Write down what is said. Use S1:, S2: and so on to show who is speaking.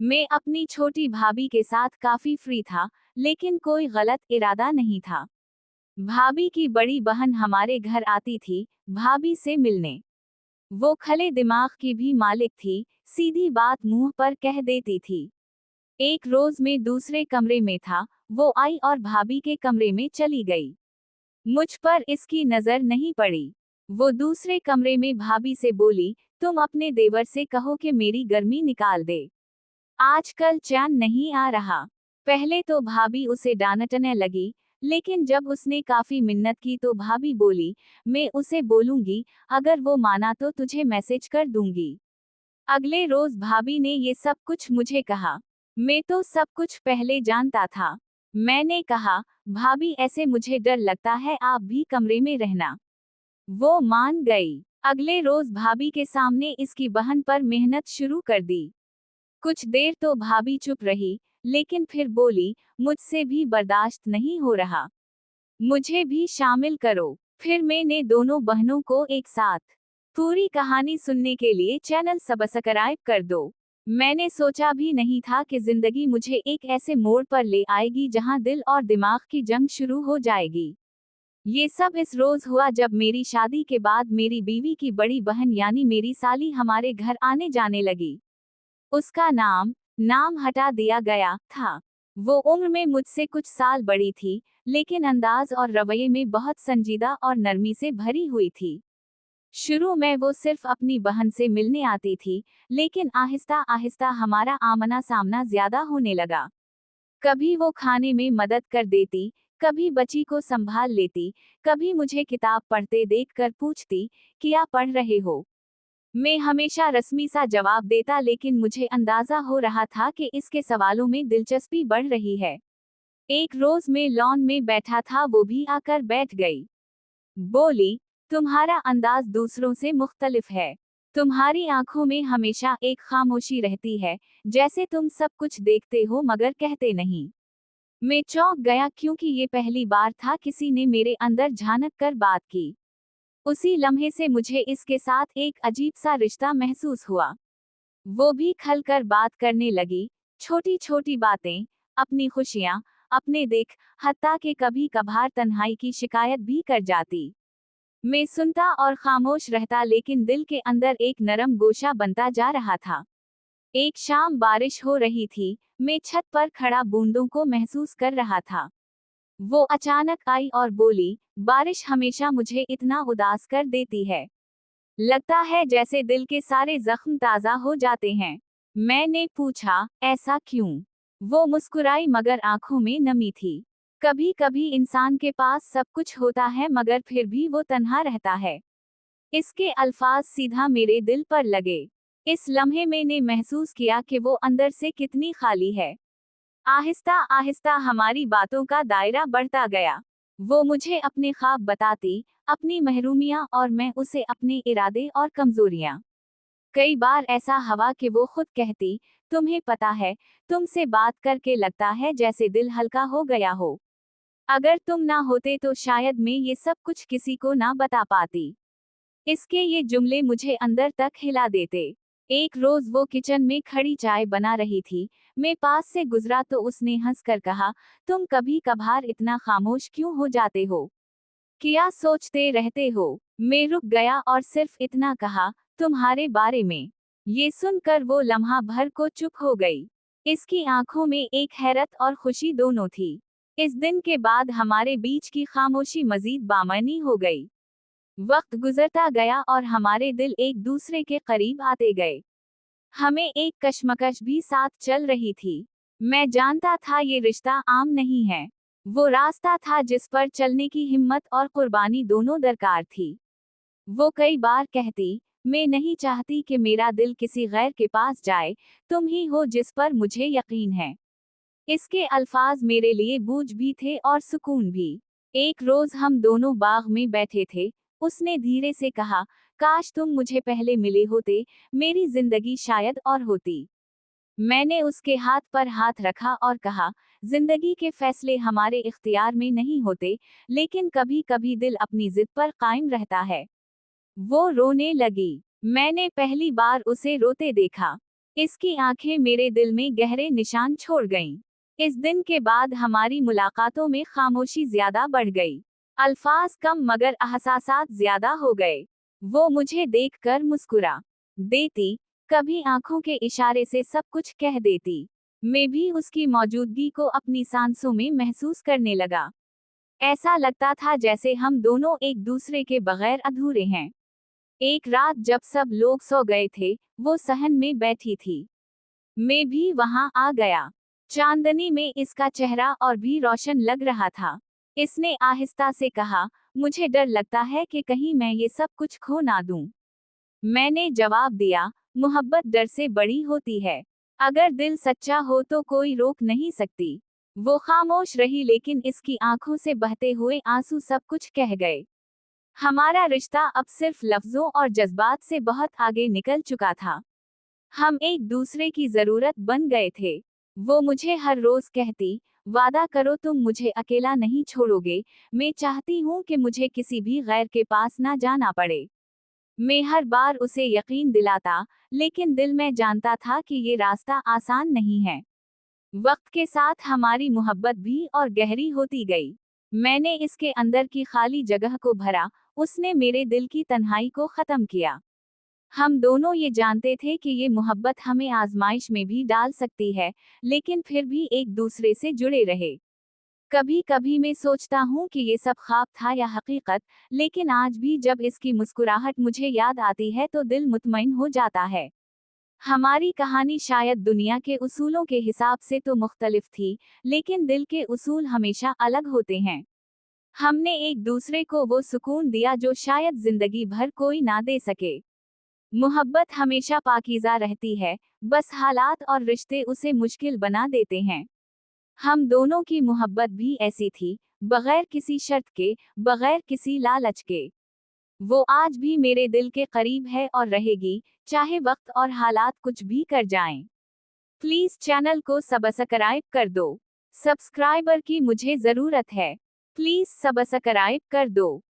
S1: मैं अपनी छोटी भाभी के साथ काफी फ्री था, लेकिन कोई गलत इरादा नहीं था। भाभी की बड़ी बहन हमारे घर आती थी, भाभी से मिलने। वो खले दिमाग की भी मालिक थी, सीधी बात मुंह पर कह देती थी। एक रोज मैं दूसरे कमरे में था, वो आई और भाभी के कमरे में चली गई। मुझ पर इसकी नजर नहीं पड़ी। वो दूसरे कमरे में भाभी से बोली, तुम अपने देवर से कहो कि मेरी गर्मी निकाल दे। आजकल चैन नहीं आ रहा। पहले तो भाभी उसे डांटने लगी, लेकिन जब उसने काफी मिन्नत की तो भाभी बोली, मैं उसे बोलूंगी, अगर वो माना तो तुझे मैसेज कर दूंगी। अगले रोज भाभी ने ये सब कुछ मुझे कहा। मैं तो सब कुछ पहले जानता था। मैंने कहा, भाभी ऐसे मुझे डर लगता है, आप भी कमरे में रहना। वो मान गई। अगले रोज भाभी के सामने इसकी बहन पर मेहनत शुरू कर दी। कुछ देर तो भाभी चुप रही, लेकिन फिर बोली, मुझसे भी बर्दाश्त नहीं हो रहा। मुझे भी शामिल करो। फिर मैंने दोनों बहनों को एक साथ। पूरी कहानी सुनने के लिए चैनल सब्सक्राइब कर दो। मैंने सोचा भी नहीं था कि जिंदगी मुझे एक ऐसे मोड़ पर ले आएगी जहां दिल और दिमाग की जंग शुरू हो जाएगी। ये सब इस रोज हुआ जब मेरी शादी के बाद मेरी बीवी की बड़ी बहन यानी मेरी साली हमारे घर आने जाने लगी। उसका नाम हटा दिया गया था। वो उम्र में मुझसे कुछ साल बड़ी थी, लेकिन अंदाज और रवैये में बहुत संजीदा और नरमी से भरी हुई थी। शुरू में वो सिर्फ अपनी बहन से मिलने आती थी, लेकिन आहिस्ता आहिस्ता हमारा आमना सामना ज्यादा होने लगा। कभी वो खाने में मदद कर देती, कभी बच्ची को संभाल लेती, कभी मुझे किताब पढ़ते देखकर पूछती, क्या पढ़ रहे हो। मैं हमेशा रस्मी सा जवाब देता, लेकिन मुझे अंदाजा हो रहा था कि इसके सवालों में दिलचस्पी बढ़ रही है। एक रोज मैं लॉन में बैठा था, वो भी आकर बैठ गई। बोली, तुम्हारा अंदाज दूसरों से मुख्तलिफ है। तुम्हारी आंखों में हमेशा एक खामोशी रहती है, जैसे तुम सब कुछ देखते हो मगर कहते नहीं। मैं चौंक गया, क्योंकि ये पहली बार था किसी ने मेरे अंदर झांक कर बात की। उसी लम्हे से मुझे इसके साथ एक अजीब सा रिश्ता महसूस हुआ। वो भी खलकर बात करने लगी, छोटी छोटी बातें, अपनी खुशियां, अपने देख, हत्ता कि कभी कभार तन्हाई की शिकायत भी कर जाती। मैं सुनता और खामोश रहता, लेकिन दिल के अंदर एक नरम गोशा बनता जा रहा था। एक शाम बारिश हो रही थी, मैं छत पर खड़ा बूंदों को महसूस कर रहा था। वो अचानक आई और बोली, बारिश हमेशा मुझे इतना उदास कर देती है। लगता है जैसे दिल के सारे जख्म ताजा हो जाते हैं। मैंने पूछा, ऐसा क्यों? वो मुस्कुराई, मगर आंखों में नमी थी। कभी कभी इंसान के पास सब कुछ होता है, मगर फिर भी वो तन्हा रहता है। इसके अल्फाज सीधा मेरे दिल पर लगे। इस लम्हे मैंने महसूस किया कि वो अंदर से कितनी खाली है। आहिस्ता आहिस्ता हमारी बातों का दायरा बढ़ता गया। वो मुझे अपने ख्वाब बताती, अपनी महरूमियां, और मैं उसे अपने इरादे और कमजोरियां। कई बार ऐसा हवा कि वो खुद कहती, तुम्हें पता है, तुमसे बात करके लगता है जैसे दिल हल्का हो गया हो। अगर तुम ना होते तो शायद मैं ये सब कुछ किसी को ना बता पाती। इसके ये जुमले मुझे अंदर तक हिला देते। एक रोज वो किचन में खड़ी चाय बना रही थी, मैं पास से गुजरा तो उसने हंसकर कहा, तुम कभी कभार इतना खामोश क्यों हो जाते हो? क्या सोचते रहते हो? मैं रुक गया और सिर्फ इतना कहा, तुम्हारे बारे में। ये सुनकर वो लम्हा भर को चुप हो गई। इसकी आंखों में एक हैरत और खुशी दोनों थी। इस दिन के बाद हमारे बीच की खामोशी मजीद बामनी हो गई। वक्त गुजरता गया और हमारे दिल एक दूसरे के करीब आते गए। हमें एक कश्मकश भी साथ चल रही थी। मैं जानता था ये रिश्ता आम नहीं है। वो रास्ता था जिस पर चलने की हिम्मत और कुर्बानी दोनों दरकार थी। वो कई बार कहती, मैं नहीं चाहती कि मेरा दिल किसी गैर के पास जाए, तुम ही हो जिस पर मुझे यकीन है। इसके अल्फाज मेरे लिए बोझ भी थे और सुकून भी। एक रोज हम दोनों बाग में बैठे थे। उसने धीरे से कहा, काश तुम मुझे पहले मिले होते, मेरी जिंदगी शायद और होती। मैंने उसके हाथ पर हाथ रखा और कहा, जिंदगी के फैसले हमारे इख्तियार में नहीं होते, लेकिन कभी कभी दिल अपनी जिद पर कायम रहता है। वो रोने लगी। मैंने पहली बार उसे रोते देखा। इसकी आंखें मेरे दिल में गहरे निशान छोड़ गईं। इस दिन के बाद हमारी मुलाकातों में खामोशी ज्यादा बढ़ गई। अल्फाज कम मगर एहसासात ज्यादा हो गए। वो मुझे देखकर मुस्कुरा देती, कभी आंखों के इशारे से सब कुछ कह देती। मैं भी उसकी मौजूदगी को अपनी सांसों में महसूस करने लगा। ऐसा लगता था जैसे हम दोनों एक दूसरे के बगैर अधूरे हैं। एक रात जब सब लोग सो गए थे, वो सहन में बैठी थी। मैं भी वहां आ गया। चांदनी में इसका चेहरा और भी रोशन लग रहा था। इसने आहिस्ता से कहा, मुझे डर लगता है कि कहीं मैं ये सब कुछ खो ना दूं। मैंने जवाब दिया, मोहब्बत डर से बड़ी होती है। अगर दिल सच्चा हो तो कोई रोक नहीं सकती। वो खामोश रही लेकिन इसकी आंखों से बहते हुए आंसू सब कुछ कह गए। हमारा रिश्ता अब सिर्फ लफ्जों और जज्बात से बहुत आगे निकल चुका था। हम एक दूसरे की जरूरत बन गए थे। वो मुझे हर रोज कहती, वादा करो तुम मुझे अकेला नहीं छोड़ोगे। मैं चाहती हूँ कि मुझे किसी भी गैर के पास ना जाना पड़े। मैं हर बार उसे यकीन दिलाता, लेकिन दिल में जानता था कि ये रास्ता आसान नहीं है। वक्त के साथ हमारी मोहब्बत भी और गहरी होती गई। मैंने इसके अंदर की खाली जगह को भरा, उसने मेरे दिल की तन्हाई को खत्म किया। हम दोनों ये जानते थे कि ये मोहब्बत हमें आजमाइश में भी डाल सकती है, लेकिन फिर भी एक दूसरे से जुड़े रहे। कभी कभी मैं सोचता हूँ कि ये सब ख्वाब था या हकीकत, लेकिन आज भी जब इसकी मुस्कुराहट मुझे याद आती है तो दिल मुतमईन हो जाता है। हमारी कहानी शायद दुनिया के उसूलों के हिसाब से तो मुख्तलिफ थी, लेकिन दिल के उसूल हमेशा अलग होते हैं। हमने एक दूसरे को वो सुकून दिया जो शायद जिंदगी भर कोई ना दे सके। मोहब्बत हमेशा पाकीज़ा रहती है, बस हालात और रिश्ते उसे मुश्किल बना देते हैं। हम दोनों की मोहब्बत भी ऐसी थी, बगैर किसी शर्त के, बगैर किसी लालच के। वो आज भी मेरे दिल के करीब है और रहेगी, चाहे वक्त और हालात कुछ भी कर जाएं। प्लीज चैनल को सब्सक्राइब कर दो। सब्सक्राइबर की मुझे जरूरत है। प्लीज सब्सक्राइब कर दो।